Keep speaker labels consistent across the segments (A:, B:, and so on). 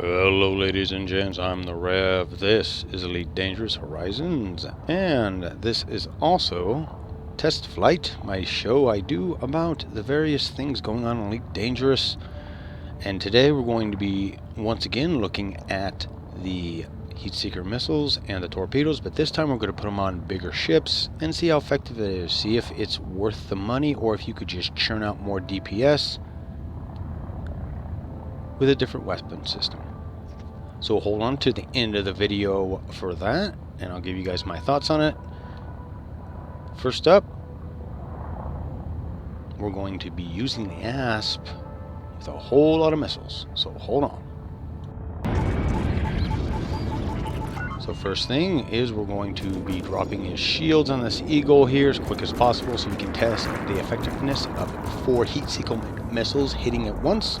A: Hello ladies and gents, I'm the Rev. This is Elite Dangerous Horizons, and this is also Test Flight, my show I do about the various things going on in Elite Dangerous. And today we're going to be once again looking at the Heat Seeker missiles and the torpedoes, but this time we're going to put them on bigger ships and see how effective it is, see if it's worth the money or if you could just churn out more DPS with a different weapon system. So hold on to the end of the video for that, and I'll give you guys my thoughts on it. First up, we're going to be using the ASP with a whole lot of missiles, so hold on. So first thing is we're going to be dropping his shields on this Eagle here as quick as possible so we can test the effectiveness of 4 Heat Seeker missiles hitting at once.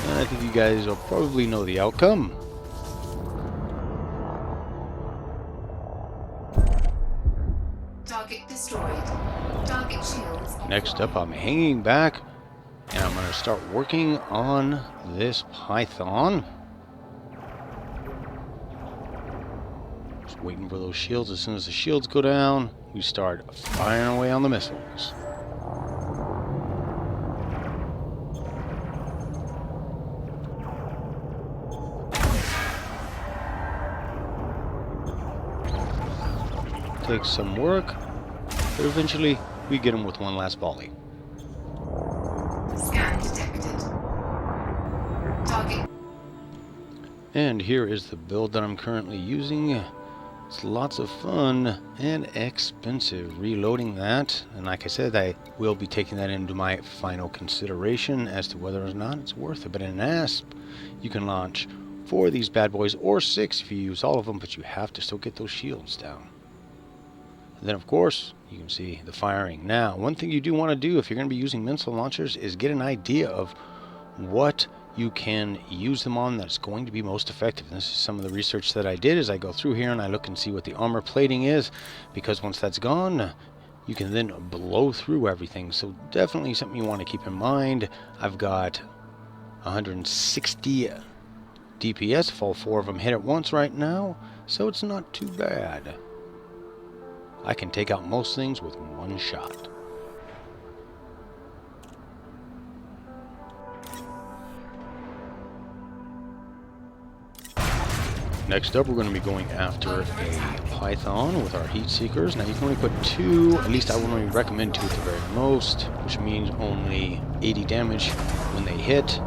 A: And I think you guys will probably know the outcome.
B: Target destroyed. Target shields.
A: Next up, I'm hanging back and I'm going to start working on this Python. Just waiting for those shields. As soon as the shields go down, we start firing away on the missiles. Takes some work, but eventually we get them with one last volley.
B: Scan detected. Target.
A: And here is the build that I'm currently using. It's lots of fun and expensive reloading that, and like I said, I will be taking that into my final consideration as to whether or not it's worth it. But in ASP, you can launch 4 of these bad boys, or 6 if you use all of them, but you have to still get those shields down. And then of course you can see the firing. Now one thing you do want to do if you're going to be using missile launchers is get an idea of what you can use them on that's going to be most effective. And this is some of the research that I did as I go through here and I look and see what the armor plating is, because once that's gone you can then blow through everything. So definitely something you want to keep in mind. I've got 160 DPS if all 4 of them hit at once right now, so it's not too bad. I can take out most things with one shot. Next up, we're going to be going after a Python with our Heat Seekers. Now you can only put 2, at least I would only recommend 2 at the very most, which means only 80 damage when they hit.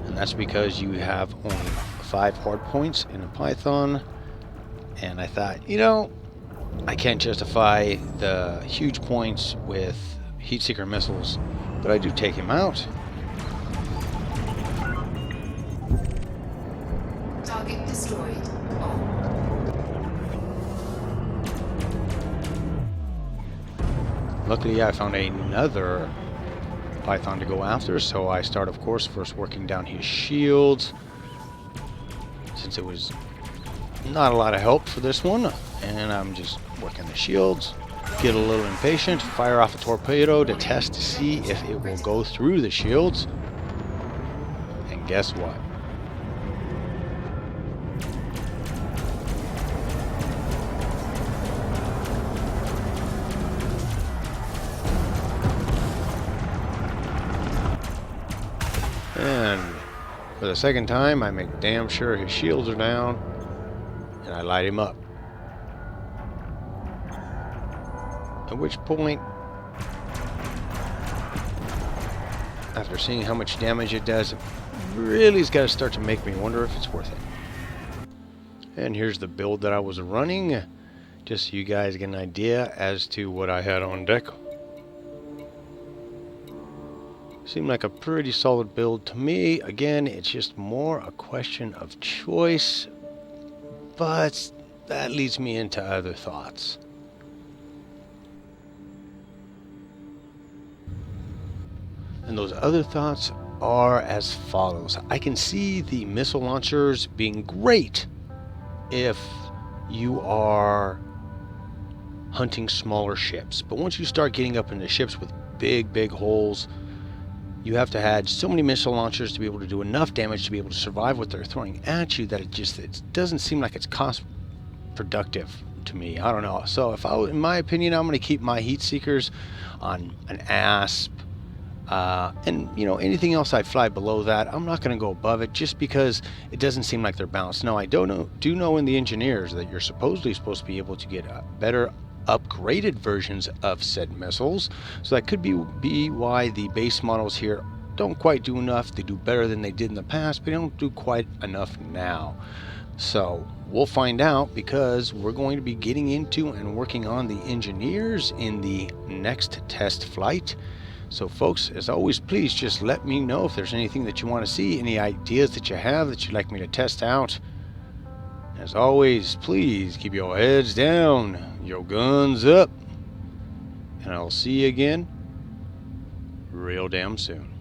A: And that's because you have only 5 hard points in a Python. And I thought, you know, I can't justify the huge points with Heat Seeker missiles, but I do take him out.
B: Target destroyed.
A: Luckily, I found another Python to go after, so I start, of course, first working down his shields, since it was not a lot of help for this one. And I'm just working the shields, get a little impatient, fire off a torpedo to test to see if it will go through the shields. And guess what? And for the second time, I make damn sure his shields are down, and I light him up. At which point, after seeing how much damage it does, it really has got to start to make me wonder if it's worth it. And here's the build that I was running, just so you guys get an idea as to what I had on deck. Seemed like a pretty solid build to me. Again, it's just more a question of choice, but that leads me into other thoughts. And those other thoughts are as follows. I can see the missile launchers being great if you are hunting smaller ships. But once you start getting up into ships with big holes, you have to have so many missile launchers to be able to do enough damage to be able to survive what they're throwing at you that it doesn't seem like it's cost productive to me. I don't know. So in my opinion, I'm going to keep my Heat Seekers on an ASP. And anything else I fly below that, I'm not going to go above it just because it doesn't seem like they're balanced. Now, I do know in the engineers that you're supposed to be able to get better upgraded versions of said missiles. So that could be why the base models here don't quite do enough. They do better than they did in the past, but they don't do quite enough now. So we'll find out, because we're going to be getting into and working on the engineers in the next test flight. So folks, as always, please just let me know if there's anything that you want to see, any ideas that you have that you'd like me to test out. As always, please keep your heads down, your guns up, and I'll see you again real damn soon.